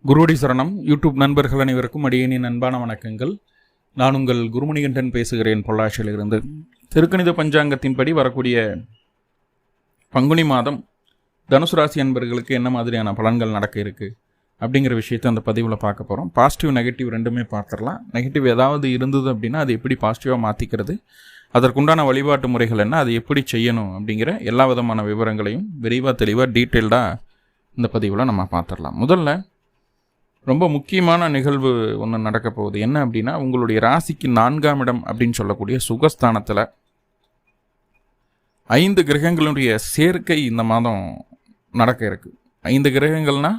குருவடி சரணம். யூடியூப் நண்பர்கள் அனைவருக்கும் அடியேனின் அன்பான வணக்கங்கள். நான் உங்கள் குருமணிகண்டன் பேசுகிறேன், பொள்ளாச்சியிலிருந்து. திருக்கணித பஞ்சாங்கத்தின்படி வரக்கூடிய பங்குனி மாதம் தனுசு ராசி அன்பர்களுக்கு என்ன மாதிரியான பலன்கள் நடக்க இருக்குது அப்படிங்கிற விஷயத்தை அந்த பதிவில் பார்க்க போகிறோம். பாசிட்டிவ் நெகட்டிவ் ரெண்டுமே பார்த்துடலாம். நெகட்டிவ் ஏதாவது இருந்தது அப்படின்னா அது எப்படி பாசிட்டிவாக மாற்றிக்கிறது, அதற்குண்டான வழிபாட்டு முறைகள் என்ன, அது எப்படி செய்யணும் அப்படிங்கிற எல்லா விதமான விவரங்களையும் விரைவாக தெளிவாக டீட்டெயில்டாக இந்த பதிவில் நம்ம பார்த்துடலாம். முதல்ல ரொம்ப முக்கியமான நிகழ்வு ஒன்று நடக்க போகுது. என்ன அப்படின்னா, உங்களுடைய ராசிக்கு 4ஆம் இடம் அப்படின்னு சொல்லக்கூடிய சுகஸ்தானத்தில் 5 கிரகங்களுடைய சேர்க்கை இந்த மாதம் நடக்க இருக்கு. 5 கிரகங்கள்னா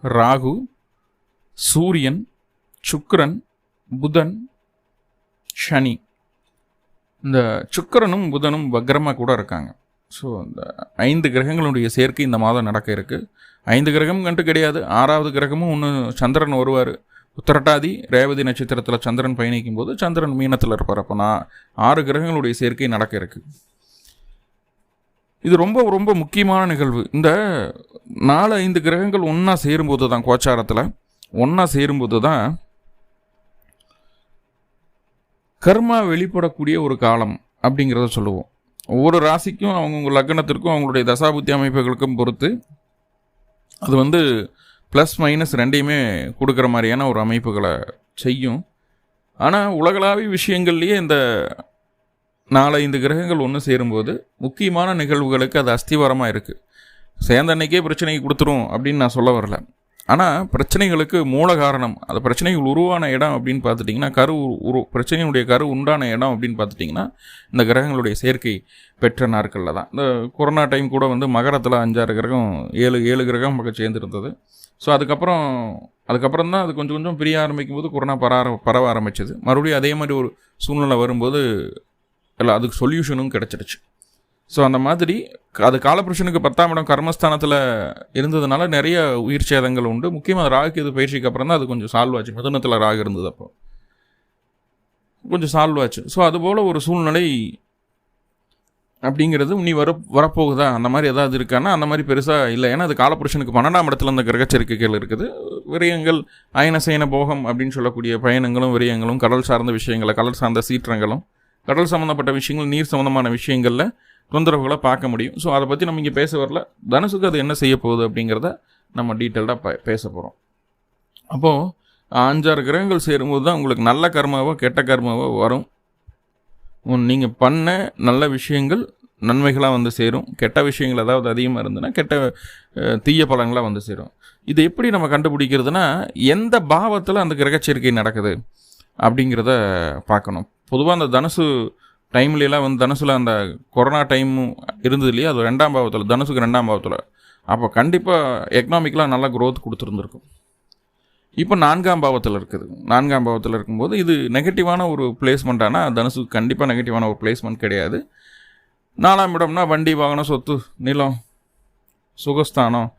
ராகு, சூரியன், சுக்கிரன், புதன், சனி. இந்த சுக்கிரனும் புதனும் வக்ரமாக கூட இருக்காங்க. ஸோ இந்த 5 கிரகங்களுடைய சேர்க்கை இந்த மாதம் நடக்க இருக்குது. 5 கிரகம் கண்டு கிடையாது, 6வது கிரகமும் ஒன்று சந்திரன் வருவார். உத்திரட்டாதி ரேவதி நட்சத்திரத்தில் சந்திரன் பயணிக்கும் போது சந்திரன் மீனத்தில் இருப்பார். அப்போ 6 கிரகங்களுடைய சேர்க்கை நடக்க இருக்கு. இது ரொம்ப ரொம்ப முக்கியமான நிகழ்வு. இந்த 4-5 கிரகங்கள் ஒன்றா சேரும்போது தான், கோச்சாரத்தில் ஒன்றா சேரும்போது தான் கர்மா வெளிப்படக்கூடிய ஒரு காலம் அப்படிங்கிறத சொல்லுவோம். ஒவ்வொரு ராசிக்கும் அவங்கவுங்க லக்னத்திற்கும் அவங்களுடைய தசாபுத்தி அமைப்புகளுக்கும் பொறுத்து அது ப்ளஸ் மைனஸ் ரெண்டையுமே கொடுக்குற மாதிரியான ஒரு அமைப்புகளை செய்யும். ஆனால் உலகளாவிய விஷயங்கள்லேயே இந்த 4-5 கிரகங்கள் ஒன்று சேரும்போது முக்கியமான நிகழ்வுகளுக்கு அது அஸ்திவாரமாக இருக்குது. சேர்ந்த அன்னைக்கே பிரச்சனைக்கு கொடுத்துரும் அப்படின்னு நான் சொல்ல வரல. ஆனால் பிரச்சனைகளுக்கு மூல காரணம், அது பிரச்சனைகள் உருவான இடம் அப்படின்னு பார்த்துட்டிங்கன்னா, பிரச்சனையுடைய கரு உண்டான இடம் அப்படின்னு பார்த்துட்டிங்கன்னா இந்த கிரகங்களுடைய சேர்க்கை பெற்ற நாட்களில் தான். இந்த கொரோனா டைம் கூட மகரத்தில் 5-6 கிரகம் 7 கிரகம் பக்கம் சேர்ந்துருந்தது. ஸோ அதுக்கப்புறம் தான் அது கொஞ்சம் கொஞ்சம் பிரிய ஆரம்பிக்கும் போது கொரோனா பரவ ஆரம்பிச்சது. மறுபடியும் அதே மாதிரி ஒரு சூழ்நிலை வரும்போது இல்லை, அதுக்கு சொல்யூஷனும் கிடச்சிருச்சு. ஸோ அந்த மாதிரி அது காலபுருஷனுக்கு 10ஆம் இடம் கர்மஸ்தானத்தில் இருந்ததுனால நிறைய உயிர் சேதங்கள் உண்டு. முக்கியமாக ராகுக்கு இது பயிற்சிக்கு அப்புறம் தான் அது கொஞ்சம் சால்வ் ஆச்சு. மிதுனத்தில் ராகு இருந்தது, அப்போ கொஞ்சம் சால்வ் ஆச்சு. ஸோ அதுபோல் ஒரு சூழ்நிலை அப்படிங்கிறது நீ வரப்போகுதா, அந்த மாதிரி ஏதாவது இருக்கான்னா அந்த மாதிரி பெருசாக இல்லை. ஏன்னா அது காலபுருஷனுக்கு 12ஆம் இடத்துல அந்த கிரகச்சேர்க்கைகள் இருக்குது. விரயங்கள், அயனசயன போகம் அப்படின்னு சொல்லக்கூடிய பயணங்களும் விரயங்களும், கடல் சார்ந்த விஷயங்களை, கடல் சார்ந்த சீற்றங்களும், கடல் சம்மந்தப்பட்ட விஷயங்கள், நீர் சம்மந்தமான விஷயங்களில் தொந்தரவுகளை பார்க்க முடியும். ஸோ அதை பற்றி நம்ம இங்கே பேச வரல. தனுசுக்கு அது என்ன செய்ய போகுது அப்படிங்கிறத நம்ம டீட்டெயில்டாக பேச போகிறோம். அப்போது 5-6 கிரகங்கள் சேரும்போது தான் உங்களுக்கு நல்ல கர்மாவோ கெட்ட கர்மாவோ வரும். நீங்கள் பண்ண நல்ல விஷயங்கள் நன்மைகளாக சேரும். கெட்ட விஷயங்கள் ஏதாவது அதிகமாக இருந்ததுன்னா கெட்ட தீய பலன்களாக சேரும். இது எப்படி நம்ம கண்டுபிடிக்கிறதுனா, எந்த பாவத்தில் அந்த கிரகச்சேர்க்கை நடக்குது அப்படிங்கிறத பார்க்கணும். பொதுவாக அந்த தனுசு டைம்லாம் தனுசில் அந்த கொரோனா டைமும் இருந்தது இல்லையா, அது 2ஆம் பாவத்தில், தனுசுக்கு 2ஆம் பாவத்தில். அப்போ கண்டிப்பாக எக்கனாமிக்கலாக நல்லா க்ரோத் கொடுத்துருந்துருக்கும். இப்போ 4ஆம் பாவத்தில் இருக்குது. 4ஆம் பாவத்தில் இருக்கும்போது இது நெகட்டிவான ஒரு பிளேஸ்மெண்ட். ஆனால் தனுசுக்கு கண்டிப்பாக நெகட்டிவான ஒரு பிளேஸ்மெண்ட் கிடையாது. 4ஆம் இடம்னா வண்டி, வாகனம், சொத்து, நிலம், சுகஸ்தானம்,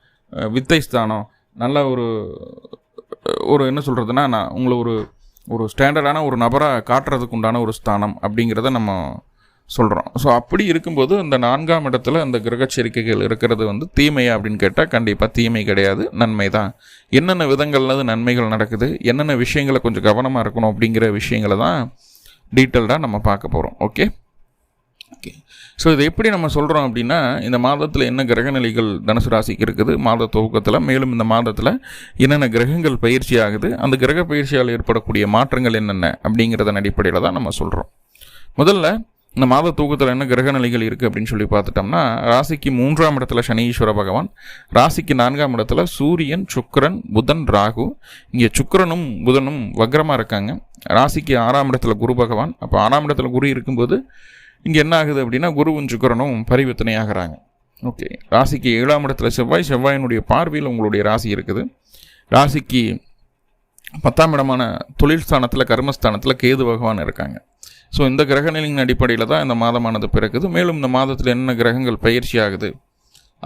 வித்தை ஸ்தானம், நல்ல ஒரு என்ன சொல்கிறதுனா, நான் உங்களை ஒரு ஸ்டாண்டர்டான ஒரு நபராக காட்டுறதுக்கு உண்டான ஒரு ஸ்தானம் அப்படிங்கிறத நம்ம சொல்கிறோம். ஸோ அப்படி இருக்கும்போது அந்த 4ஆம் இடத்துல அந்த கிரகச்சேர்க்கைகள் இருக்கிறது தீமையா அப்படின்னு கேட்டால் கண்டிப்பாக தீமை கிடையாது, நன்மை தான். என்னென்ன விதங்கள்ல நன்மைகள் நடக்குது, என்னென்ன விஷயங்களை கொஞ்சம் கவனமாக இருக்கணும் அப்படிங்கிற விஷயங்களை தான் டீட்டெயில்டாக நம்ம பார்க்க போகிறோம். ஓகே. ஸோ இதை எப்படி நம்ம சொல்கிறோம் அப்படின்னா, இந்த மாதத்தில் என்ன கிரகநிலைகள் தனுசு ராசிக்கு இருக்குது மாத துவக்கத்தில், மேலும் இந்த மாதத்தில் என்னென்ன கிரகங்கள் பயிற்சி ஆகுது, அந்த கிரக பயிற்சியால் ஏற்படக்கூடிய மாற்றங்கள் என்னென்ன அப்படிங்கிறதன் அடிப்படையில் தான் நம்ம சொல்கிறோம். முதல்ல இந்த மாத தூக்கத்தில் என்ன கிரகநிலைகள் இருக்குது அப்படின்னு சொல்லி பார்த்துட்டோம்னா, ராசிக்கு 3ஆம் இடத்துல சனீஸ்வர பகவான், ராசிக்கு 4ஆம் இடத்துல சூரியன், சுக்கிரன், புதன், ராகு. இங்கே சுக்கிரனும் புதனும் வக்ரமாக இருக்காங்க. ராசிக்கு 6ஆம் இடத்துல குரு பகவான். அப்போ 6ஆம் இடத்துல குரு இருக்கும்போது இங்கே என்ன ஆகுது அப்படின்னா, குருவும் சுக்கிரனும் பரிவர்த்தனை ஆகிறாங்க. ஓகே. ராசிக்கு 7ஆம் இடத்துல செவ்வாயினுடைய பார்வையில் உங்களுடைய ராசி இருக்குது. ராசிக்கு 10ஆம் இடமான தொழில் ஸ்தானத்தில், கர்மஸ்தானத்தில் கேது பகவான் இருக்காங்க. ஸோ இந்த கிரகநிலையின் அடிப்படையில் தான் இந்த மாதமானது பிறக்குது. மேலும் இந்த மாதத்தில் என்ன கிரகங்கள் பயிற்சி ஆகுது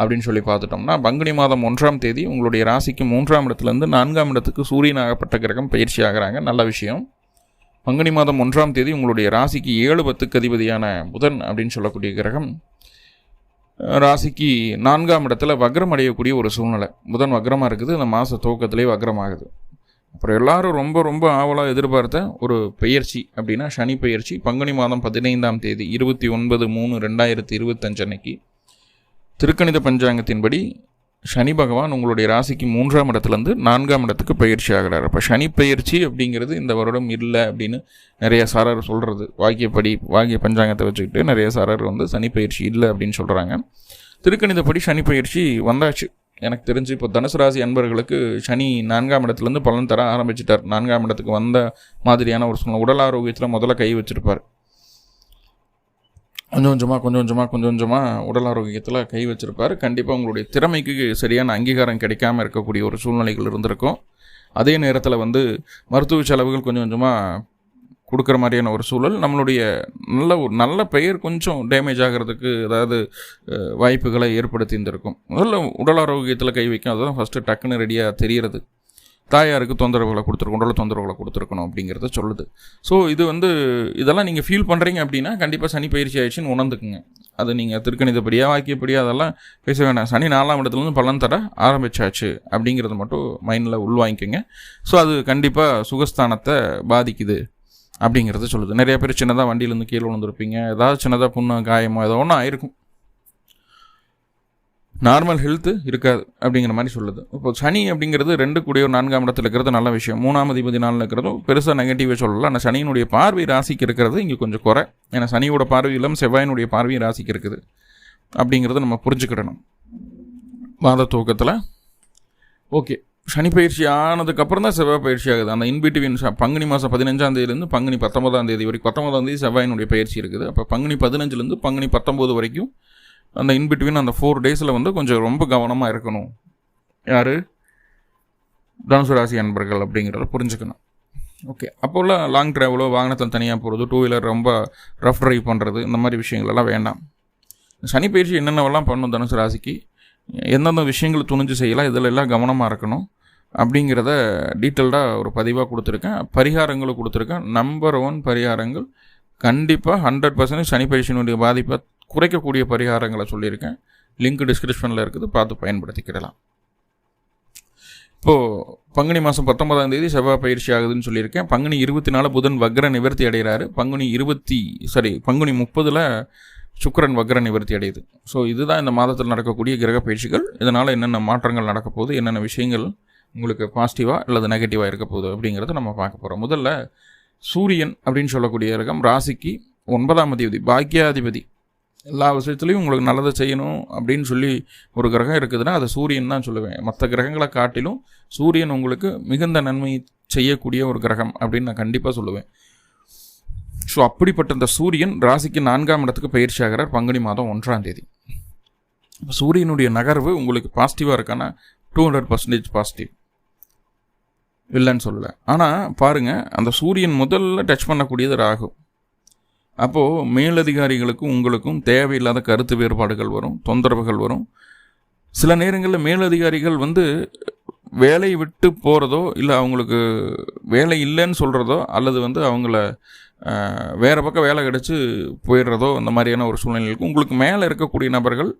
அப்படின்னு சொல்லி பார்த்துட்டோம்னா, பங்குனி மாதம் 1ஆம் தேதி உங்களுடைய ராசிக்கு 3ஆம் இடத்துலேருந்து 4ஆம் இடத்துக்கு சூரியனாகப்பட்ட கிரகம் பயிற்சி ஆகிறாங்க. நல்ல விஷயம். பங்குனி மாதம் 1ஆம் தேதி உங்களுடைய ராசிக்கு 7-10க்கு அதிபதியான புதன் அப்படின்னு சொல்லக்கூடிய கிரகம் ராசிக்கு 4ஆம் இடத்துல வக்ரம் அடையக்கூடிய ஒரு சூழ்நிலை. புதன் வக்ரமாக இருக்குது, இந்த மாத துவக்கத்திலே வக்ரமாகுது. அப்புறம் எல்லாரும் ரொம்ப ரொம்ப ஆவலாக எதிர்பார்த்த ஒரு பெயர்ச்சி அப்படின்னா சனி பெயர்ச்சி. பங்குனி மாதம் 15ஆம் தேதி 29/3/2025 அன்னைக்கு திருக்கணித பஞ்சாங்கத்தின்படி சனி பகவான் உங்களுடைய ராசிக்கு 3ஆம் இடத்துலேருந்து 4ஆம் இடத்துக்கு பயிற்சி ஆகிறார். அப்போ சனி பயிற்சி அப்படிங்கிறது இந்த வருடம் இல்லை அப்படின்னு நிறைய சாரர் சொல்கிறது. வாக்கிய பஞ்சாங்கத்தை வச்சுக்கிட்டு நிறைய சாரர் சனி பயிற்சி இல்லை அப்படின்னு சொல்கிறாங்க. திருக்கணிதப்படி சனி பயிற்சி வந்தாச்சு. எனக்கு தெரிஞ்சு இப்போ தனுசு ராசி அன்பர்களுக்கு சனி 4ஆம் இடத்துலேருந்து பலன் தர ஆரம்பிச்சிட்டார். 4ஆம் இடத்துக்கு வந்த மாதிரியான ஒரு சூழ்நிலை. உடல் ஆரோக்கியத்தில் முதல்ல கை வச்சிருப்பார். கொஞ்சம் கொஞ்சமாக உடல் ஆரோக்கியத்தில் கை வச்சிருப்பார். கண்டிப்பாக உங்களுடைய திறமைக்கு சரியான அங்கீகாரம் கிடைக்காமல் இருக்கக்கூடிய ஒரு சூழ்நிலைகள் இருந்திருக்கும். அதே நேரத்தில் மருத்துவ செலவுகள் கொஞ்சமாக கொடுக்குற மாதிரியான ஒரு சூழல். நம்மளுடைய நல்ல பெயர் கொஞ்சம் டேமேஜ் ஆகிறதுக்கு வாய்ப்புகளை ஏற்படுத்தி இருந்திருக்கும். முதல்ல உடல் ஆரோக்கியத்தில் கை வைக்கும். அதுதான் ஃபஸ்ட்டு டக்குன்னு ரெடியாக தெரிகிறது. தாயாருக்கு தொந்தரவுகளை கொடுத்துருக்கணும், உடல் தொந்தரவுகளை கொடுத்துருக்கணும் அப்படிங்கிறத சொல்லுது. ஸோ இது இதெல்லாம் நீங்கள் ஃபீல் பண்ணுறீங்க அப்படின்னா கண்டிப்பாக சனி பயிற்சி ஆயிடுச்சுன்னு உணர்ந்துக்குங்க. அது நீங்கள் திருக்கணிதப்படியாக வாக்கியப்படியாக அதெல்லாம் பேச வேண்டாம். சனி 4ஆம் இடத்துலேருந்து பலன் தர ஆரம்பிச்சாச்சு அப்படிங்கிறத மட்டும் மைண்டில் உள்வாங்கிக்கோங்க. ஸோ அது கண்டிப்பாக சுகஸ்தானத்தை பாதிக்குது அப்படிங்கிறத சொல்லுது. நிறைய பேர் சின்னதாக வண்டியிலேருந்து கீழே விழுந்துருப்பீங்க, ஏதாவது சின்னதாக புண்ணு காயமோ ஏதோ ஒன்று ஆயிருக்கும், நார்மல் ஹெல்த்து இருக்காது அப்படிங்கிற மாதிரி சொல்லுது. இப்போ சனி அப்படிங்கிறது 2 கூடிய 4ஆம் இடத்துல இருக்கிறது நல்ல விஷயம். 3ஆம் அதிபதி 4 இருக்கிறதும் பெருசாக நெகட்டிவாக சொல்லலாம். ஆனால் சனியினுடைய பார்வை ராசிக்கு இருக்கிறது இங்கே கொஞ்சம் குறை. ஏன்னா சனியோட பார்வையிலும் செவ்வாயினுடைய பார்வையும் ராசிக்கு இருக்குது அப்படிங்கிறத நம்ம புரிஞ்சுக்கிடணும் மாத துவக்கத்தில். ஓகே, சனி பயிற்சி ஆனதுக்கப்புறம் தான் செவ்வாய் பயிற்சி ஆகுது. அந்த இன்பிட்வீன் பங்குனி மாதம் 15ஆம் தேதியிலேருந்து பங்குனி 19ஆம் தேதி வரைக்கும் 19ஆம் தேதி செவ்வாயினுடைய பயிற்சி இருக்குது. அப்போ பங்குனி 15லேருந்து பங்குனி 19 வரைக்கும் அந்த இன்பிட்வீன் அந்த 4 டேஸில் கொஞ்சம் ரொம்ப கவனமாக இருக்கணும். யார்? தனுசு ராசி அன்பர்கள் அப்படிங்கிறத புரிஞ்சுக்கணும். ஓகே, அப்போல்லாம் லாங் ட்ராவலோ, வாகனத்தில் தனியாக போகிறது, 2 வீலர் ரொம்ப ரஃப் ட்ரைவ் பண்ணுறது, இந்த மாதிரி விஷயங்களெல்லாம் வேண்டாம். சனி பயிற்சி என்னென்னவெல்லாம் பண்ணும் தனுசு ராசிக்கு, எந்தெந்த விஷயங்கள் துணிஞ்சு செய்யலாம், இதில் எல்லாம் கவனமாக இருக்கணும் அப்படிங்கிறத டீட்டெயில்டாக ஒரு பதிவாக கொடுத்துருக்கேன். பரிகாரங்களும் கொடுத்துருக்கேன். நம்பர் 1 பரிகாரங்கள் கண்டிப்பாக 100% சனி பயிற்சியினுடைய பாதிப்பை குறைக்கக்கூடிய பரிகாரங்களை சொல்லியிருக்கேன். லிங்க் டிஸ்கிரிப்ஷனில் இருக்குது, பார்த்து பயன்படுத்திக்கிடலாம். இப்போது பங்குனி மாதம் 19ஆம் தேதி செவ்வாய் பயிற்சி ஆகுதுன்னு சொல்லியிருக்கேன். பங்குனி 24 புதன் வக்ர நிவர்த்தி அடைகிறாரு. பங்குனி 30 சுக்கிரன் வக்ர நிவர்த்தி அடையுது. ஸோ இதுதான் இந்த மாதத்தில் நடக்கக்கூடிய கிரக பயிற்சிகள். இதனால் என்னென்ன மாற்றங்கள் நடக்க போகுது, என்னென்ன விஷயங்கள் உங்களுக்கு பாசிட்டிவாக அல்லது நெகட்டிவாக இருக்க போகுது அப்படிங்கிறத நம்ம பார்க்க போகிறோம். முதல்ல சூரியன் அப்படின்னு சொல்லக்கூடிய கிரகம் ராசிக்கு 9ஆம் அதிபதி, பாக்கியாதிபதி. எல்லா விஷயத்துலையும் உங்களுக்கு நல்லதை செய்யணும் அப்படின்னு சொல்லி ஒரு கிரகம் இருக்குதுன்னா அது சூரியன் தான் சொல்லுவேன். மற்ற கிரகங்களை காட்டிலும் சூரியன் உங்களுக்கு மிகுந்த நன்மை செய்யக்கூடிய ஒரு கிரகம் அப்படின்னு நான் கண்டிப்பாக சொல்லுவேன். ஸோ அப்படிப்பட்ட இந்த சூரியன் ராசிக்கு 4ஆம் இடத்துக்கு பயிற்சி ஆகிறார் பங்குனி மாதம் 1ஆம் தேதி. சூரியனுடைய நகர்வு உங்களுக்கு பாசிட்டிவாக இருக்கானா 200% பாசிட்டிவ் இல்லைன்னு சொல்லலை. ஆனால் பாருங்கள், அந்த சூரியன் முதல்ல டச் பண்ணக்கூடியது ராகு. அப்போது மேலதிகாரிகளுக்கும் உங்களுக்கும் தேவையில்லாத கருத்து வேறுபாடுகள் வரும், தொந்தரவுகள் வரும். சில நேரங்களில் மேலதிகாரிகள் வேலை விட்டு போகிறதோ, இல்லை அவங்களுக்கு வேலை இல்லைன்னு சொல்கிறதோ, அல்லது அவங்கள வேறு பக்கம் வேலை கிடச்சி போயிடுறதோ, அந்த மாதிரியான ஒரு சூழ்நிலைகளுக்கு உங்களுக்கு மேலே இருக்கக்கூடிய நபர்கள்,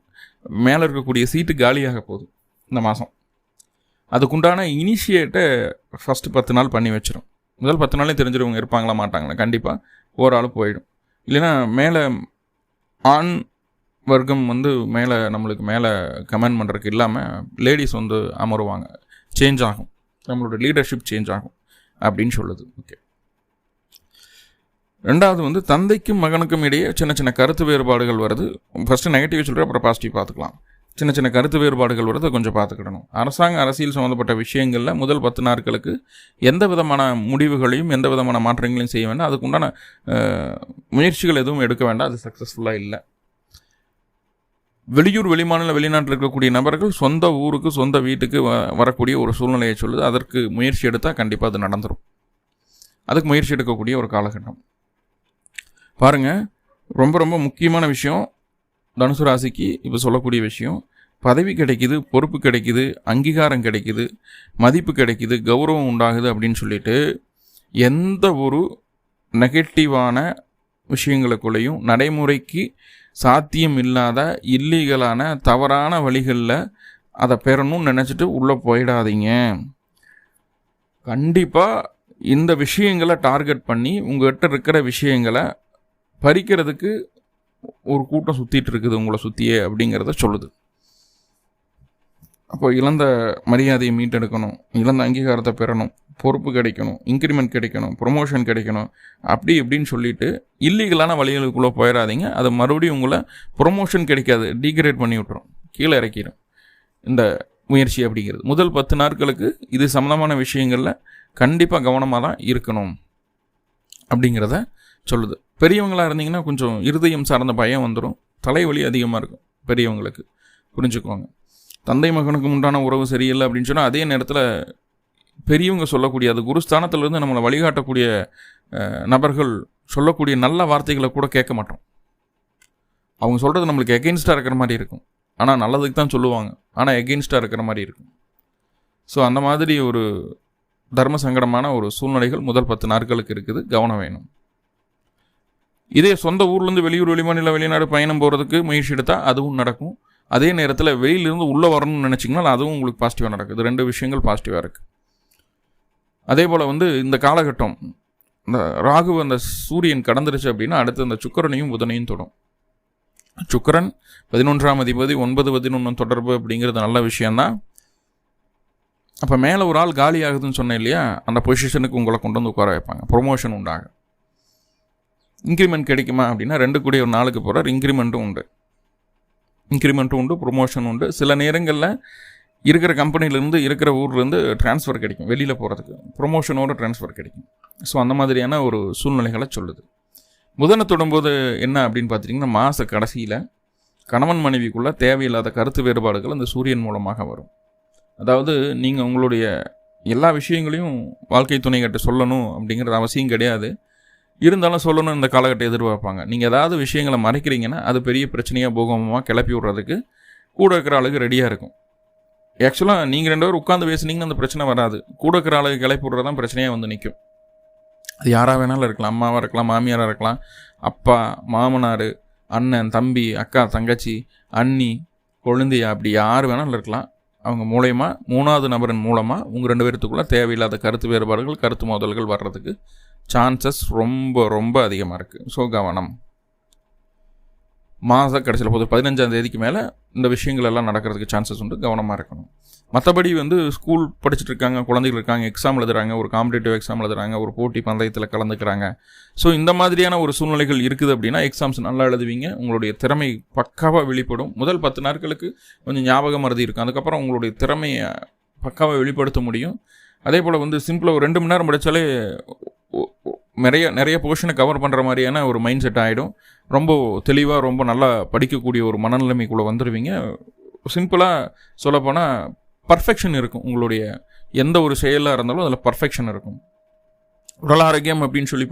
மேலே இருக்கக்கூடிய சீட்டு காலியாக போகுது இந்த மாதம். அதுக்குண்டான இனிஷியேட்டை ஃபஸ்ட்டு 10 நாள் பண்ணி வச்சிடும். முதல் 10 நாளே தெரிஞ்சிருவங்க இருப்பாங்களா மாட்டாங்களா, கண்டிப்பாக ஒரு ஆள் போயிடும். இல்லைன்னா மேலே ஆண் வர்க்கம் மேலே நம்மளுக்கு மேலே கமெண்ட் பண்ணுறதுக்கு இல்லாமல் லேடிஸ் அமருவாங்க. சேஞ்ச் ஆகும், நம்மளோட லீடர்ஷிப் சேஞ்ச் ஆகும் அப்படின்னு சொல்லுது. ஓகே, 2வது தந்தைக்கும் மகனுக்கும் இடையே சின்ன சின்ன கருத்து வேறுபாடுகள் வருது. ஃபஸ்ட்டு நெகட்டிவ் சொல்கிறேன், அப்புறம் பாசிட்டிவ் பார்த்துக்கலாம். சின்ன சின்ன கருத்து வேறுபாடுகள் வருது, கொஞ்சம் பார்த்துக்கிடணும். அரசியல் சம்மந்தப்பட்ட விஷயங்களில் முதல் 10 நாட்களுக்கு எந்த விதமான முடிவுகளையும் எந்த விதமான மாற்றங்களையும் செய்ய வேண்டாம். அதுக்குண்டான முயற்சிகள் எதுவும் எடுக்க வேண்டாம், அது சக்ஸஸ்ஃபுல்லாக இல்லை. வெளியூர், வெளிமாநில, வெளிநாட்டில் இருக்கக்கூடிய நபர்கள் சொந்த ஊருக்கு, சொந்த வீட்டுக்கு வரக்கூடிய ஒரு சூழ்நிலையை சொல்லுது. அதற்கு முயற்சி எடுத்தால் கண்டிப்பாக அது நடந்துடும். அதுக்கு முயற்சி எடுக்கக்கூடிய ஒரு காலகட்டம். பாருங்கள், ரொம்ப ரொம்ப முக்கியமான விஷயம் தனுசு ராசிக்கு இப்போ சொல்லக்கூடிய விஷயம். பதவி கிடைக்குது, பொறுப்பு கிடைக்குது, அங்கீகாரம் கிடைக்குது, மதிப்பு கிடைக்குது, கௌரவம் உண்டாகுது அப்படின்னு சொல்லிட்டு எந்த ஒரு நெகட்டிவான விஷயங்களுக்குள்ளேயும் நடைமுறைக்கு சாத்தியம் இல்லாத இல்லீகலான தவறான வழிகளில் அதை பெறணும்னு நினச்சிட்டு உள்ளே போயிடாதீங்க. கண்டிப்பாக இந்த விஷயங்களை டார்கெட் பண்ணி உங்கள்கிட்ட இருக்கிற விஷயங்களை பறிக்கிறதுக்கு ஒரு கூட்டம் சுற்றிட்டு இருக்குது உங்களை சுற்றியே அப்படிங்கிறத சொல்லுது. அப்போ இழந்த மரியாதையை மீட்டெடுக்கணும், இழந்த அங்கீகாரத்தை பெறணும், பொறுப்பு கிடைக்கணும், இன்க்ரிமெண்ட் கிடைக்கணும், ப்ரொமோஷன் கிடைக்கணும், அப்படி இப்படின்னு சொல்லிட்டு இல்லீகலான வழிகளுக்குள்ளே போயிடாதீங்க. அது மறுபடியும் உங்களை ப்ரொமோஷன் கிடைக்காது, டீக்ரேட் பண்ணி விட்டுரும், கீழே இறக்கிடும் இந்த முயற்சி அப்படிங்கிறது. முதல் 10 நாட்களுக்கு இது சம்மந்தமான விஷயங்களில் கண்டிப்பாக கவனமாக தான் இருக்கணும் அப்படிங்கிறத சொல்லுது. பெரியவங்களாக இருந்தீங்கன்னா கொஞ்சம் இருதயம் சார்ந்த பயம் வந்துடும், தலைவலி அதிகமாக இருக்கும் பெரியவங்களுக்கு, புரிஞ்சுக்குவாங்க. தந்தை மகனுக்கு உண்டான உறவு சரியில்லை அப்படின்னு சொன்னால் அதே நேரத்தில் பெரியவங்க சொல்லக்கூடிய அது குருஸ்தானத்திலிருந்து நம்மளை வழிகாட்டக்கூடிய நபர்கள் சொல்லக்கூடிய நல்ல வார்த்தைகளை கூட கேட்க மாட்டோம். அவங்க சொல்கிறது நம்மளுக்கு எகெயின்ஸ்டாக இருக்கிற மாதிரி இருக்கும், ஆனால் நல்லதுக்கு தான் சொல்லுவாங்க, ஆனால் எகெயின்ஸ்டாக இருக்கிற மாதிரி இருக்கும். ஸோ அந்த மாதிரி ஒரு தர்ம சங்கடமான ஒரு சூழ்நிலைகள் முதல் 10 நாட்களுக்கு இருக்குது, கவனம் வேணும். இதே சொந்த ஊர்லேருந்து வெளியூர், வெளிமாநில, வெளிநாடு பயணம் போகிறதுக்கு முயற்சி எடுத்தால் அதுவும் நடக்கும். அதே நேரத்தில் வெளியிலிருந்து உள்ளே வரணும்னு நினச்சிங்கன்னா அதுவும் உங்களுக்கு பாசிட்டிவாக நடக்குது. 2 விஷயங்கள் பாசிட்டிவாக இருக்குது. அதே போல் இந்த காலகட்டம் இந்த ராகு அந்த சூரியன் கடந்துருச்சு அப்படின்னா அடுத்து அந்த சுக்கிரனையும் புதனையும் தொடும். சுக்கிரன் 11ஆம் அதிபதி, 9, 11 தொடர்பு அப்படிங்கிறது நல்ல விஷயந்தான். அப்போ மேலே ஒரு ஆள் காலி ஆகுதுன்னு சொன்னேன் இல்லையா, அந்த பொசிஷனுக்கு உங்களை கொண்டு வந்து உட்கார வைப்பாங்க, ப்ரொமோஷன் உண்டாகும். இன்க்ரிமெண்ட் கிடைக்குமா அப்படின்னா 2 கூடிய ஒரு நாளுக்கு போகிறார், இன்க்ரிமெண்ட்டும் உண்டு, ப்ரொமோஷன் உண்டு. சில நேரங்களில் இருக்கிற கம்பெனிலேருந்து இருக்கிற ஊர்லேருந்து ட்ரான்ஸ்ஃபர் கிடைக்கும், வெளியில் போகிறதுக்கு ப்ரொமோஷனோட ட்ரான்ஸ்ஃபர் கிடைக்கும். ஸோ அந்த மாதிரியான ஒரு சூழ்நிலைகளை சொல்லுது. புதனை தொடும்போது என்ன அப்படின்னு பார்த்துட்டிங்கன்னா மாத கடைசியில் கணவன் மனைவிக்குள்ளே தேவையில்லாத கருத்து வேறுபாடுகள் அந்த சூரியன் மூலமாக வரும். அதாவது நீங்கள் உங்களுடைய எல்லா விஷயங்களையும் வாழ்க்கை துணைகிட்ட சொல்லணும் அப்படிங்கிறது அவசியம் கிடையாது, இருந்தாலும் சொல்லணும் இந்த காலகட்டம் எதிர்பார்ப்பாங்க. நீங்கள் ஏதாவது விஷயங்களை மறைக்கிறீங்கன்னா அது பெரிய பிரச்சனையாக பூகம்பமாக கிளப்பி விட்றதுக்கு கூட இருக்கிற ஆளுக்கு ரெடியாக இருக்கும். ஆக்சுவலாக நீங்கள் 2 பேரும் உட்காந்து பேசுனீங்கன்னா அந்த பிரச்சனை வராது, கூட இருக்கிற ஆளுக்கு கிளப்பி விட்றது தான் பிரச்சனையாக வந்து நிற்கும். அது யாராக வேணாலும் இருக்கலாம், அம்மாவாக இருக்கலாம், மாமியாராக இருக்கலாம், அப்பா, மாமனார், அண்ணன், தம்பி, அக்கா, தங்கச்சி, அண்ணி, கொழுந்தையா, அப்படி யார் வேணாலும் இருக்கலாம். அவங்க மூலயமா 3வது நபரின் மூலமாக உங்கள் 2 பேர்த்துக்குள்ளே தேவையில்லாத கருத்து வேறுபாடுகள், கருத்து மோதல்கள் வர்றதுக்கு சான்சஸ் ரொம்ப ரொம்ப அதிகமாக இருக்குது. ஸோ கவனம். மாத கடைசியில் 15ஆம் தேதிக்கு மேலே இந்த விஷயங்கள் எல்லாம் நடக்கிறதுக்கு சான்சஸ் உண்டு, கவனமாக இருக்கணும். மற்றபடி ஸ்கூல் படிச்சுட்டு இருக்காங்க, குழந்தைகள் இருக்காங்க, எக்ஸாம் எழுதுறாங்க, ஒரு காம்படிட்டிவ் எக்ஸாம் எழுதுறாங்க, ஒரு போட்டி பந்தயத்தில் கலந்துக்கிறாங்க. ஸோ இந்த மாதிரியான ஒரு சூழ்நிலைகள் இருக்குது அப்படின்னா எக்ஸாம்ஸ் நல்லா எழுதுவீங்க, உங்களுடைய திறமை பக்காவாக வெளிப்படும். முதல் 10 நாட்களுக்கு கொஞ்சம் ஞாபகம் மறதி இருக்கும், அதுக்கப்புறம் உங்களுடைய திறமையை பக்காவாக வெளிப்படுத்த முடியும். அதே போல் சிம்பிளாக ஒரு 2 மணி நேரம் படித்தாலே நிறைய போர்ஷனை கவர் பண்ணுற மாதிரியான ஒரு மைண்ட் செட் ஆகிடும். ரொம்ப தெளிவாக ரொம்ப நல்லா படிக்கக்கூடிய ஒரு மனநிலைமைக்குள்ளே வந்துடுவீங்க. சிம்பிளாக சொல்லப்போனால் பர்ஃபெக்ஷன் இருக்கும், உங்களுடைய எந்த ஒரு செயலாக இருந்தாலும் அதில் பர்ஃபெக்ஷன் இருக்கும். உடல் ஆரோக்கியம் அப்படின்னு சொல்லி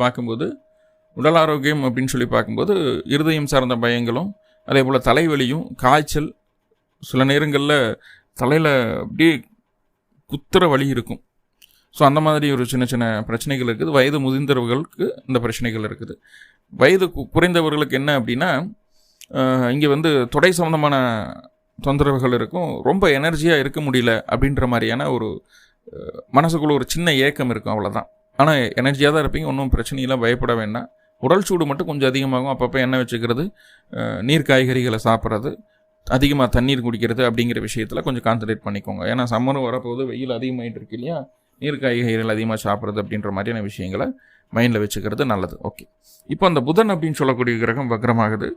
பார்க்கும்போது இருதயம் சார்ந்த பயங்களும் அதே போல் தலைவலியும், காய்ச்சல், சில நேரங்களில் தலையில் அப்படியே குத்துற வலி இருக்கும். ஸோ அந்த மாதிரி ஒரு சின்ன சின்ன பிரச்சனைகள் இருக்குது. வயது முதிர்ந்தவர்களுக்கு இந்த பிரச்சனைகள் இருக்குது. வயது குறைந்தவர்களுக்கு என்ன அப்படின்னா இங்கே தொடை சம்மந்தமான தொந்தரவுகள் இருக்கும், ரொம்ப எனர்ஜியாக இருக்க முடியல அப்படின்ற மாதிரியான ஒரு மனசுக்குள்ள ஒரு சின்ன ஏக்கம் இருக்கும், அவ்வளோதான். ஆனால் எனர்ஜியாக தான் இருப்பீங்க, ஒன்றும் பிரச்சனையெல்லாம் பயப்பட வேண்டாம். உடல் சூடு மட்டும் கொஞ்சம் அதிகமாகும், அப்பப்போ எண்ணெய் வச்சுக்கிறது, நீர் காய்கறிகளை சாப்பிட்றது, அதிகமாக தண்ணீர் குடிக்கிறது அப்படிங்கிற விஷயத்தில் கொஞ்சம் கான்சன்ட்ரேட் பண்ணிக்கோங்க. ஏன்னா சம்மரும் வரப்போது, வெயில் அதிகமாகிட்டு இருக்கு இல்லையா, நீர் காய்கறிகள் அதிகமாக சாப்பிட்றது அப்படின்ற மாதிரியான விஷயங்களை மைண்டில் வச்சுக்கிறது நல்லது. ஓகே, இப்போ அந்த புதன் அப்படின்னு சொல்லக்கூடிய கிரகம் வக்ரமாகுது.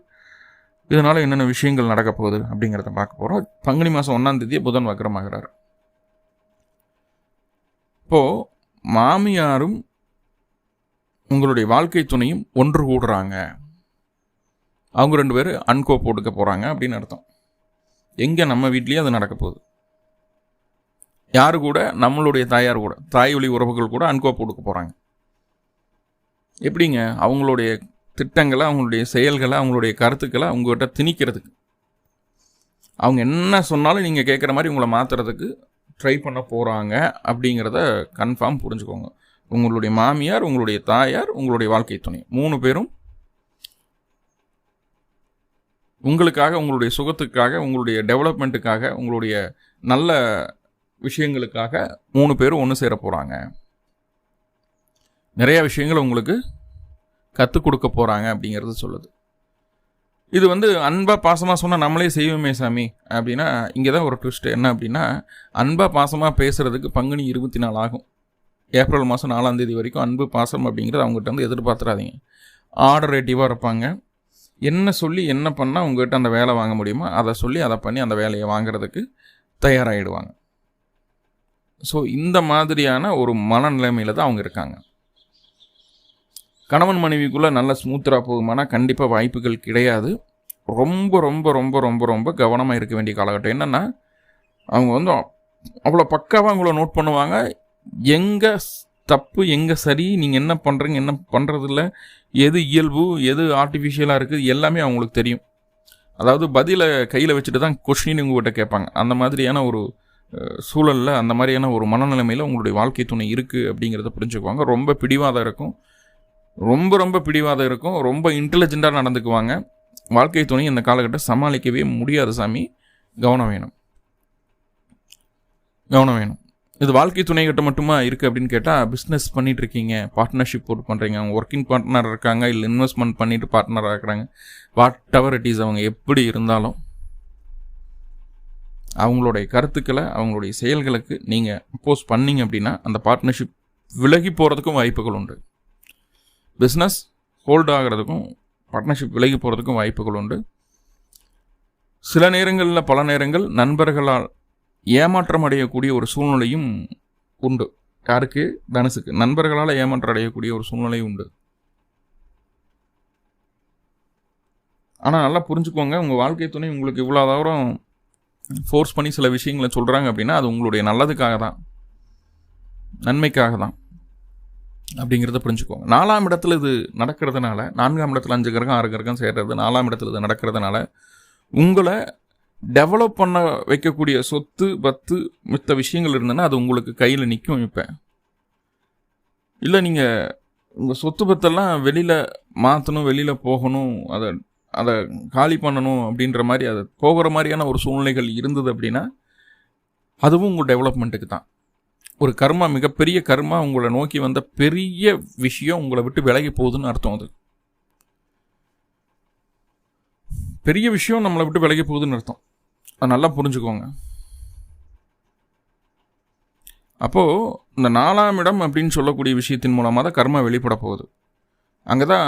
இதனால் என்னென்ன விஷயங்கள் நடக்க போகுது அப்படிங்கிறத பார்க்க போகிறோம். பங்குனி மாதம் 1ஆம் தேதியே புதன் வக்ரமாகிறார். இப்போது மாமியாரும் உங்களுடைய வாழ்க்கை துணையும் ஒன்று கூடுறாங்க, அவங்க 2 பேர் அன்கோ போட்டுக்க போகிறாங்க அப்படின்னு அர்த்தம். எங்கே? நம்ம வீட்லேயே அது நடக்க போகுது. யாரு கூட? நம்மளுடைய தாயார் கூட, தாய் வழி உறவுகள் கூட அன்கோ போட்டுக்க போகிறாங்க. எப்படிங்க? அவங்களுடைய திட்டங்களை, அவங்களுடைய செயல்களை, அவங்களுடைய கருத்துக்களை அவங்ககிட்ட திணிக்கிறதுக்கு, அவங்க என்ன சொன்னாலும் நீங்கள் கேட்குற மாதிரி உங்களை மாற்றுறதுக்கு ட்ரை பண்ண போகிறாங்க அப்படிங்கிறத கன்ஃபார்ம் புரிஞ்சுக்கோங்க. உங்களுடைய மாமியார், உங்களுடைய தாயார், உங்களுடைய வாழ்க்கை துணை 3 பேரும் உங்களுக்காக, உங்களுடைய சுகத்துக்காக, உங்களுடைய டெவலப்மெண்ட்டுக்காக, உங்களுடைய நல்ல விஷயங்களுக்காக 3 பேரும் ஒன்று சேர போகிறாங்க. நிறைய விஷயங்களை உங்களுக்கு கற்றுக் கொடுக்க போகிறாங்க அப்படிங்கிறது சொல்லுது. இது அன்பாக பாசமாக சொன்னால் நம்மளே செய்வோமே சாமி அப்படின்னா, இங்கே தான் ஒரு ட்விஸ்ட். என்ன அப்படின்னா, அன்பாக பாசமாக பேசுகிறதுக்கு பங்குனி 24 ஆகும். ஏப்ரல் மாதம் 4ஆம் தேதி வரைக்கும் அன்பு பாசம் அப்படிங்கிறது அவங்ககிட்ட எதிர்பார்த்துறாதீங்க. ஆர்டரேட்டிவாக இருப்பாங்க. என்ன சொல்லி என்ன பண்ணால் உங்கள்கிட்ட அந்த வேலை வாங்க முடியுமோ அதை சொல்லி அதை பண்ணி அந்த வேலையை வாங்கிறதுக்கு தயாராகிடுவாங்க. ஸோ இந்த மாதிரியான ஒரு மனநிலைமையில் தான் அவங்க இருக்காங்க. கணவன் மனைவிக்குள்ளே நல்ல ஸ்மூத்தராக போகுமானா கண்டிப்பாக வாய்ப்புகள் கிடையாது. ரொம்ப ரொம்ப ரொம்ப ரொம்ப ரொம்ப கவனமாக இருக்க வேண்டிய காலகட்டம். என்னென்னா, அவங்க அவ்வளோ பக்காவாக அவங்கள நோட் பண்ணுவாங்க. எங்கே தப்பு, எங்கே சரி, நீங்கள் என்ன பண்ணுறீங்க, என்ன பண்ணுறதில்ல, எது இயல்பு, எது ஆர்டிஃபிஷியலாக இருக்குது, எல்லாமே அவங்களுக்கு தெரியும். அதாவது பதிலை கையில் வச்சுட்டு தான் கொஸ்டின் உங்கள்கிட்ட கேட்பாங்க. அந்த மாதிரியான ஒரு சூழலில், அந்த மாதிரியான ஒரு மனநிலைமையில் உங்களுடைய வாழ்க்கை துணை இருக்குது அப்படிங்கிறத புரிஞ்சுக்குவாங்க. ரொம்ப பிடிவாதம் இருக்கும், ரொம்ப ரொம்ப பிடிவாதம் இருக்கும், ரொம்ப இன்டெலிஜென்ட்டாக நடந்துக்குவாங்க. வாழ்க்கை துணை இந்த காலகட்டம் சமாளிக்கவே முடியாது சாமி. கவனம் வேணும், கவனம் வேணும். இது வாழ்க்கை துணைகிட்ட மட்டுமா இருக்குது அப்படின்னு கேட்டால், பிஸ்னஸ் பண்ணிகிட்டு இருக்கீங்க, பார்ட்னர்ஷிப் போட்டு பண்ணுறீங்க, அவங்க ஒர்க்கிங் பார்ட்னர் இருக்காங்க, இல்லை இன்வெஸ்ட்மெண்ட் பண்ணிவிட்டு பார்ட்னராக இருக்கிறாங்க, வாட் எவர் இட் இஸ், அவங்க எப்படி இருந்தாலும் அவங்களுடைய கருத்துக்களை, அவங்களுடைய செயல்களுக்கு நீங்கள் அப்போஸ் பண்ணிங்க அப்படின்னா அந்த பார்ட்னர்ஷிப் விலகி போகிறதுக்கும் வாய்ப்புகள் உண்டு. பிஸ்னஸ் ஹோல்டு ஆகிறதுக்கும் பார்ட்னர்ஷிப் விலகி போகிறதுக்கும் வாய்ப்புகள் உண்டு. சில நேரங்களில், பல நேரங்கள் நண்பர்களால் ஏமாற்றம் அடையக்கூடிய ஒரு சூழ்நிலையும் உண்டு. யாருக்கு? தனுசுக்கு. நண்பர்களால் ஏமாற்றம் அடையக்கூடிய ஒரு சூழ்நிலை உண்டு. ஆனால் நல்லா புரிஞ்சுக்கோங்க, உங்கள் வாழ்க்கை துணை உங்களுக்கு இவ்வளோ தூரம் ஃபோர்ஸ் பண்ணி சில விஷயங்களை சொல்கிறாங்க அப்படின்னா அது உங்களுடைய நல்லதுக்காக தான், நன்மைக்காக தான் அப்படிங்கிறத புரிஞ்சுக்கோங்க. 4ஆம் இடத்துல இது நடக்கிறதுனால, 4ஆம் இடத்துல 5 கிரகம் 6 கிரகம் சேர்றது, 4ஆம் இடத்துல இது நடக்கிறதுனால உங்களை டெவலப் பண்ண வைக்கக்கூடிய சொத்து பத்து மித்த விஷயங்கள் இருந்ததுன்னா அது உங்களுக்கு கையில் நிற்கும். இப்போ இல்லை, நீங்கள் உங்கள் சொத்து பத்தெல்லாம் வெளியில் மாற்றணும், வெளியில் போகணும், அதை காலி பண்ணணும் அப்படின்ற மாதிரி, அதை போகிற மாதிரியான ஒரு சூழ்நிலைகள் இருந்தது அப்படின்னா அதுவும் உங்கள் டெவலப்மெண்ட்டுக்கு தான். ஒரு கர்மா, மிகப்பெரிய கர்மா உங்களை நோக்கி வந்த பெரிய விஷயம் உங்களை விட்டு விலகி போகுதுன்னு அர்த்தம். அது பெரிய விஷயம் நம்மளை விட்டு விலகி போகுதுன்னு அர்த்தம். அதை நல்லா புரிஞ்சுக்கோங்க. அப்போது இந்த 4ஆம் இடம் அப்படின்னு சொல்லக்கூடிய விஷயத்தின் மூலமாக தான் கர்மா வெளிப்பட போகுது. அங்கே தான்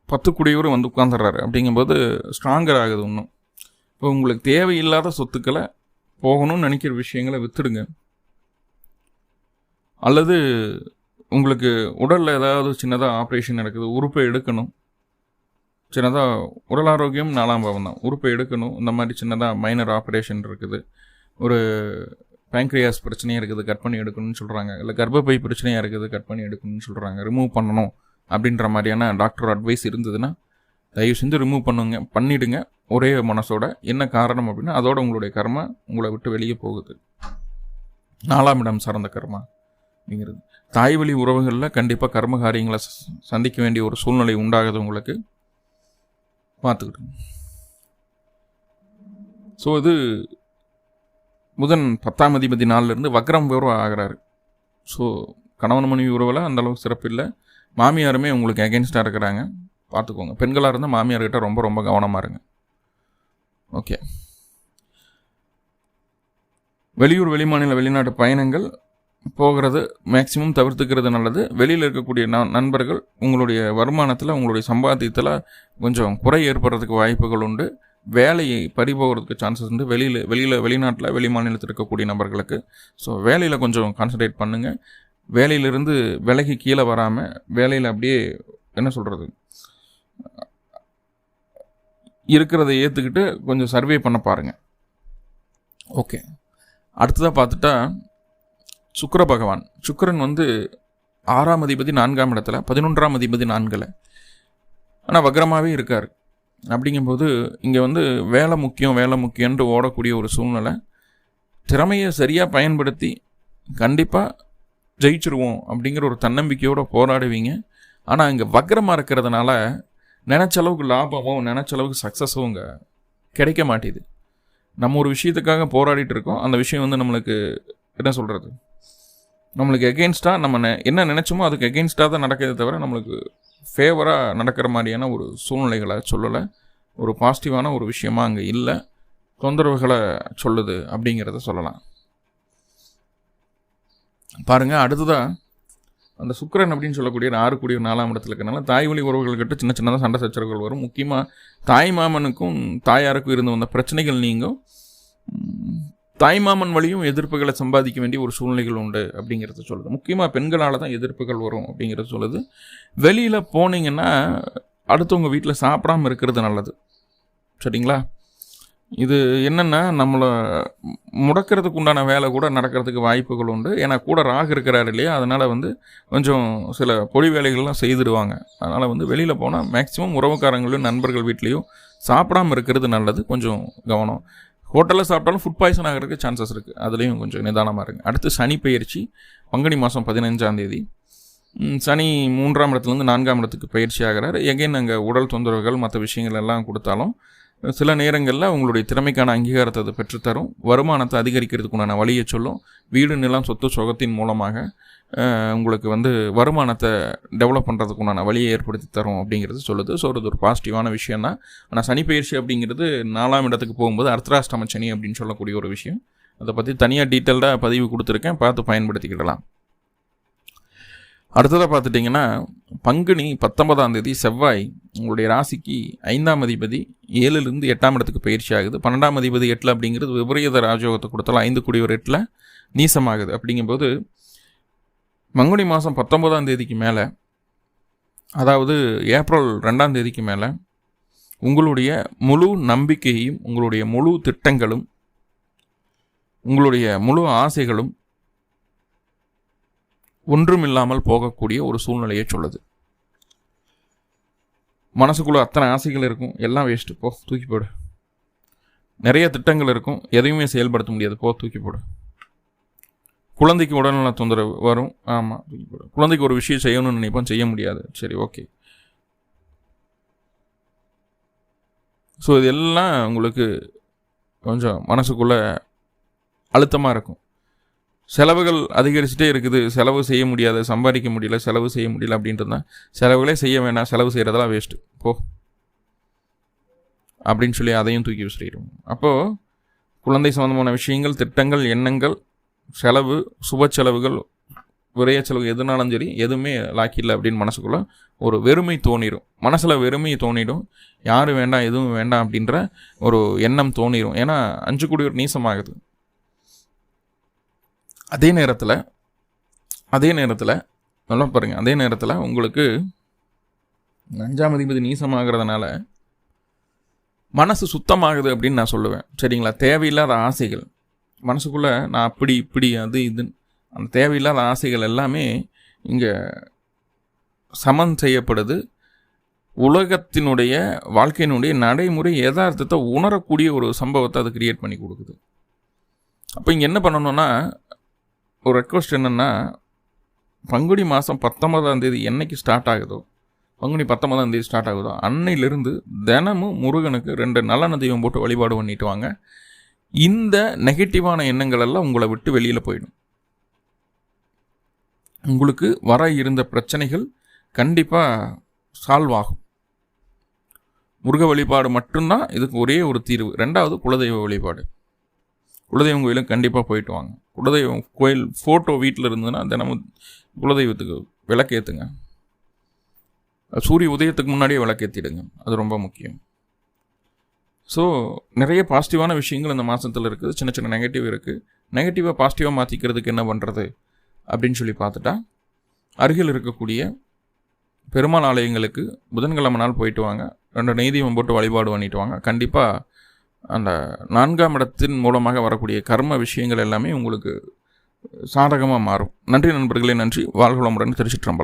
10 குடியூர் உட்காந்துடுறாரு. அப்படிங்கும்போது ஸ்ட்ராங்கர் ஆகுது இன்னும். இப்போ உங்களுக்கு தேவையில்லாத சொத்துக்களை, போகணும்னு நினைக்கிற விஷயங்களை விற்றுடுங்க. அல்லது உங்களுக்கு உடலில் ஏதாவது சின்னதாக ஆப்ரேஷன் நடக்குது, உறுப்பை எடுக்கணும், சின்னதாக உடல் ஆரோக்கியம் 4ஆம் பாவம் தான், உறுப்பை எடுக்கணும், இந்த மாதிரி சின்னதாக மைனர் ஆப்ரேஷன் இருக்குது, ஒரு பேங்க்ரியாஸ் பிரச்சனையாக இருக்குது, கட் பண்ணி எடுக்கணும்னு சொல்கிறாங்க, இல்லை கர்ப்பப்பை பிரச்சனையாக இருக்குது, கட் பண்ணி எடுக்கணும்னு சொல்கிறாங்க, ரிமூவ் பண்ணணும் அப்படின்ற மாதிரியான டாக்டர் அட்வைஸ் இருந்ததுன்னா தயவு செஞ்சு ரிமூவ் பண்ணிவிடுங்க ஒரே மனசோட. என்ன காரணம் அப்படின்னா, அதோட உங்களுடைய கர்மா உங்களை விட்டு வெளியே போகுது. 4ஆம் இடம் சார்ந்த கர்மா அப்படிங்கிறது. தாய்வழி உறவுகளில் கண்டிப்பாக கர்ம காரியங்களை சந்திக்க வேண்டிய ஒரு சூழ்நிலை உண்டாகுது உங்களுக்கு, பார்த்துக்கிட்டு. ஸோ இது புதன் 10ஆம் அதிபதி நாளிலிருந்து வக்ரம் விவரம் ஆகிறாரு. ஸோ கணவன் மனைவி உறவில் அந்தளவுக்கு சிறப்பு இல்லை. மாமியாருமே உங்களுக்கு அகென்ஸ்டாக இருக்கிறாங்க, பார்த்துக்கோங்க. பெண்களாக இருந்தால் மாமியார்கிட்ட ரொம்ப ரொம்ப கவனமாக இருங்க. ஓகே. வெளியூர், வெளிமாநில, வெளிநாட்டு பயணங்கள் போகிறது மேக்சிமம் தவிர்த்துக்கிறது நல்லது. வெளியில் இருக்கக்கூடிய நண்பர்கள் உங்களுடைய வருமானத்தில், உங்களுடைய சம்பாத்தியத்தில் கொஞ்சம் குறை ஏற்படுறதுக்கு வாய்ப்புகள் உண்டு. வேலையை பறிபோகிறதுக்கு சான்சஸ் உண்டு வெளிநாட்டில், வெளி மாநிலத்தில் இருக்கக்கூடிய நபர்களுக்கு. ஸோ வேலையில் கொஞ்சம் கான்சன்ட்ரேட் பண்ணுங்கள். வேலையிலிருந்து விலகி கீழே வராமல், வேலையில் அப்படியே என்ன சொல்கிறது, இருக்கிறத ஏற்றுக்கிட்டு கொஞ்சம் சர்வே பண்ண பாருங்கள். ஓகே. அடுத்ததாக பார்த்துட்டா சுக்கிர பகவான். சுக்கிரன் 6ஆம் அதிபதி 4ஆம் இடத்துல, 11ஆம் அதிபதி 4ல், ஆனால் வக்ரமாகவே இருக்கார். அப்படிங்கும்போது இங்கே வேலை முக்கியம், வேலை முக்கியன்ட்டு ஓடக்கூடிய ஒரு சூழ்நிலை. திறமையை சரியாக பயன்படுத்தி கண்டிப்பாக ஜெயிச்சிருவோம் அப்படிங்கிற ஒரு தன்னம்பிக்கையோடு போராடுவீங்க. ஆனால் இங்கே வக்ரமாக இருக்கிறதுனால நினச்ச அளவுக்கு லாபமும் நினச்ச அளவுக்கு சக்ஸஸும் இங்கே கிடைக்க மாட்டேது. நம்ம ஒரு விஷயத்துக்காக போராடிட்டு இருக்கோம், அந்த விஷயம் வந்து நம்மளுக்கு என்ன சொல்கிறது, நம்மளுக்கு எகெயின்ஸ்டாக நம்ம என்ன நினச்சோமோ அதுக்கு எகெயின்ஸ்டாக தான் நடக்கிறதே தவிர நம்மளுக்கு ஃபேவராக நடக்கிற மாதிரியான ஒரு சூழ்நிலைகளை சொல்லலை. ஒரு பாசிட்டிவான ஒரு விஷயமா அங்கே இல்லை, தொந்தரவுகளை சொல்லுது அப்படிங்கிறத சொல்லலாம். பாருங்கள், அடுத்ததாக அந்த சுக்கிரன் அப்படின்னு சொல்லக்கூடிய 6 கூடிய 4ஆம் இடத்துல இருக்கிறனால தாய் வழி உறவுகள்கிட்ட சின்ன சின்னதாக சண்டை சச்சரவுகள் வரும். முக்கியமாக தாய் மாமனுக்கும் தாயாருக்கும் இருந்து வந்த பிரச்சனைகள் நீங்கும். தாய்மாமன் வழியும் எதிர்ப்புகளை சம்பாதிக்க வேண்டிய ஒரு சூழ்நிலைகள் உண்டு அப்படிங்கிறத சொல்லுது. முக்கியமாக பெண்களால் தான் எதிர்ப்புகள் வரும் அப்படிங்கிறத சொல்லுது. வெளியில் போனீங்கன்னா அடுத்தவங்க வீட்டில் சாப்பிடாமல் இருக்கிறது நல்லது, சரிங்களா? இது என்னென்னா நம்மளை முடக்கிறதுக்கு உண்டான வேலை கூட நடக்கிறதுக்கு வாய்ப்புகள் உண்டு. ஏன்னா கூட ராகு இருக்கிறாரு இல்லையா, அதனால் வந்து கொஞ்சம் சில பொடி வேலைகள்லாம் செய்துடுவாங்க. அதனால் வந்து வெளியில் போனால் மேக்ஸிமம் உறவுக்காரங்களையும் நண்பர்கள் வீட்லேயும் சாப்பிடாமல் இருக்கிறது நல்லது. கொஞ்சம் கவனம். ஹோட்டலில் சாப்பிட்டாலும் ஃபுட் பாய்சன் ஆகிறதுக்கு சான்சஸ் இருக்குது, அதுலேயும் கொஞ்சம் நிதானமாக இருங்க. அடுத்து சனி பயிற்சி பங்குனி மாதம் 15ஆம் தேதி. சனி 3ஆம் இடத்துலேருந்து 4ஆம் இடத்துக்கு பயிற்சி ஆகிறார். எகைன் அங்கே உடல் தொந்தரவுகள் மற்ற விஷயங்கள் எல்லாம் கொடுத்தாலும் சில நேரங்களில் உங்களுடைய திறமைக்கான அங்கீகாரத்தை அது பெற்றுத்தரும். வருமானத்தை அதிகரிக்கிறதுக்குண்டான வழியை சொல்லும். வீடு நிலம் சொத்து சுகத்தின் மூலமாக உங்களுக்கு வந்து வருமானத்தை டெவலப் பண்ணுறதுக்குண்டான வழியை ஏற்படுத்தி தரும் அப்படிங்கிறது சொல்லுது. ஸோ அது ஒரு பாசிட்டிவான விஷயம் தான். ஆனால் சனி பயிற்சி அப்படிங்கிறது 4ஆம் இடத்துக்கு போகும்போது அர்த்தராஷ்டம சனி அப்படின்னு சொல்லக்கூடிய ஒரு விஷயம். அதை பற்றி தனியாக டீட்டெயில்டாக பதிவு கொடுத்துருக்கேன், பார்த்து பயன்படுத்திக்கிடலாம். அடுத்ததாக பார்த்துட்டிங்கன்னா பங்குனி 19ஆம் தேதி செவ்வாய் உங்களுடைய ராசிக்கு 5ஆம் அதிபதி 7லிருந்து 8ஆம் இடத்துக்கு பயிற்சி ஆகுது. 12ஆம் அதிபதி 8 அப்படிங்கிறது விபரீத ராஜயோகத்தை கொடுத்தாலும் 5 கூடியவர் 8 நீசமாகுது. அப்படிங்கும்போது பங்குனி மாதம் 19ஆம் தேதிக்கு மேலே, அதாவது ஏப்ரல் 2ஆம் தேதிக்கு மேலே உங்களுடைய முழு நம்பிக்கையையும் உங்களுடைய முழு திட்டங்களும் உங்களுடைய முழு ஆசைகளும் ஒன்றுமில்லாமல் போகக்கூடிய ஒரு சூழ்நிலையை சொல்லுது. மனசுக்குள்ளே அத்தனை ஆசைகள் இருக்கும், எல்லாம் வேஸ்ட்டு, போ தூக்கி போடு. நிறைய திட்டங்கள் இருக்கும், எதையுமே செயல்படுத்த முடியாது, போ தூக்கி போடு. குழந்தைக்கு உடல்நல தொந்தரவு வரும், ஆமாம் தூக்கி போடு. குழந்தைக்கு ஒரு விஷயம் செய்யணும்னு நினைப்போம், செய்ய முடியாது, சரி ஓகே. ஸோ இதெல்லாம் உங்களுக்கு கொஞ்சம் மனசுக்குள்ளே அழுத்தமாக இருக்கும். செலவுகள் அதிகரிச்சுட்டே இருக்குது, செலவு செய்ய முடியாது, சம்பாதிக்க முடியல, செலவு செய்ய முடியல அப்படின்றது தான். செலவுகளே செய்ய வேணாம், செலவு செய்கிறதெல்லாம் வேஸ்ட்டு போ அப்படின்னு சொல்லி அதையும் தூக்கி விசிறிடும். அப்போது குழந்தை சம்மந்தமான விஷயங்கள், திட்டங்கள், எண்ணங்கள், செலவு, சுப செலவுகள், விரைய செலவு எதுனாலும் சரி எதுவுமே லாக்கில்லை அப்படின்னு மனசுக்குள்ளே ஒரு வெறுமை தோணிடும். மனசில் வெறுமை தோணிடும், யாரும் வேண்டாம் எதுவும் வேண்டாம் அப்படின்ற ஒரு எண்ணம் தோணிடும். ஏன்னா 5 கூடியவர் நீசமாகுது. அதே நேரத்தில் நல்லா பாருங்கள், அதே நேரத்தில் உங்களுக்கு 5ஆம் அதிபதி நீசமாகிறதுனால மனசு சுத்தமாகுது அப்படின்னு நான் சொல்லுவேன், சரிங்களா? தேவையில்லாத ஆசைகள் மனசுக்குள்ளே, நான் அப்படி இப்படி அது இதுன்னு அந்த தேவையில்லாத ஆசைகள் எல்லாமே இங்கே சமன் செய்யப்படுது. உலகத்தினுடைய வாழ்க்கையினுடைய நடைமுறை யதார்த்தத்தை உணரக்கூடிய ஒரு சம்பவத்தை அது கிரியேட் பண்ணி கொடுக்குது. அப்போ இங்கே என்ன பண்ணணும்னா, ஒரு ரெக்வஸ்ட் என்னென்னா, பங்குனி மாதம் 19ஆம் தேதி என்னைக்கு ஸ்டார்ட் ஆகுதோ, பங்குனி 19ஆம் தேதி ஸ்டார்ட் ஆகுதோ அன்னையிலிருந்து தினமும் முருகனுக்கு 2 நல்லெண்ணெய் தெய்வம் போட்டு வழிபாடு பண்ணிட்டு வாங்க. இந்த நெகட்டிவான எண்ணங்கள் எல்லாம் உங்களை விட்டு வெளியில் போயிடும். உங்களுக்கு வர இருந்த பிரச்சனைகள் கண்டிப்பாக சால்வ் ஆகும். முருக வழிபாடு மட்டும்தான் இதுக்கு ஒரே ஒரு தீர்வு. 2வது குலதெய்வ வழிபாடு. குலதெய்வம் கோயிலும் கண்டிப்பாக போயிட்டு வாங்க. குலதெய்வம் கோயில் ஃபோட்டோ வீட்டில் இருந்ததுன்னா தினமும் குலதெய்வத்துக்கு விளக்கேற்றுங்க. சூரிய உதயத்துக்கு முன்னாடியே விளக்கேற்றிடுங்க, அது ரொம்ப முக்கியம். ஸோ நிறைய பாசிட்டிவான விஷயங்கள் இந்த மாதத்தில் இருக்குது, சின்ன சின்ன நெகட்டிவ் இருக்குது. நெகட்டிவாக பாசிட்டிவாக மாற்றிக்கிறதுக்கு என்ன பண்ணுறது அப்படின்னு சொல்லி பார்த்துட்டா, அருகில் இருக்கக்கூடிய பெருமாள் ஆலயங்களுக்கு புதன்கிழமை நாள் போயிட்டு வாங்க. 2 நெய்தீபம் போட்டு வழிபாடு பண்ணிட்டு வாங்க. கண்டிப்பாக அந்த 4ஆம் இடத்தின் மூலமாக வரக்கூடிய கர்ம விஷயங்கள் எல்லாமே உங்களுக்கு சாதகமாக மாறும். நன்றி நண்பர்களே, நன்றி. வாழ்க வளமுடன். திருச்சிற்றம்பலம்.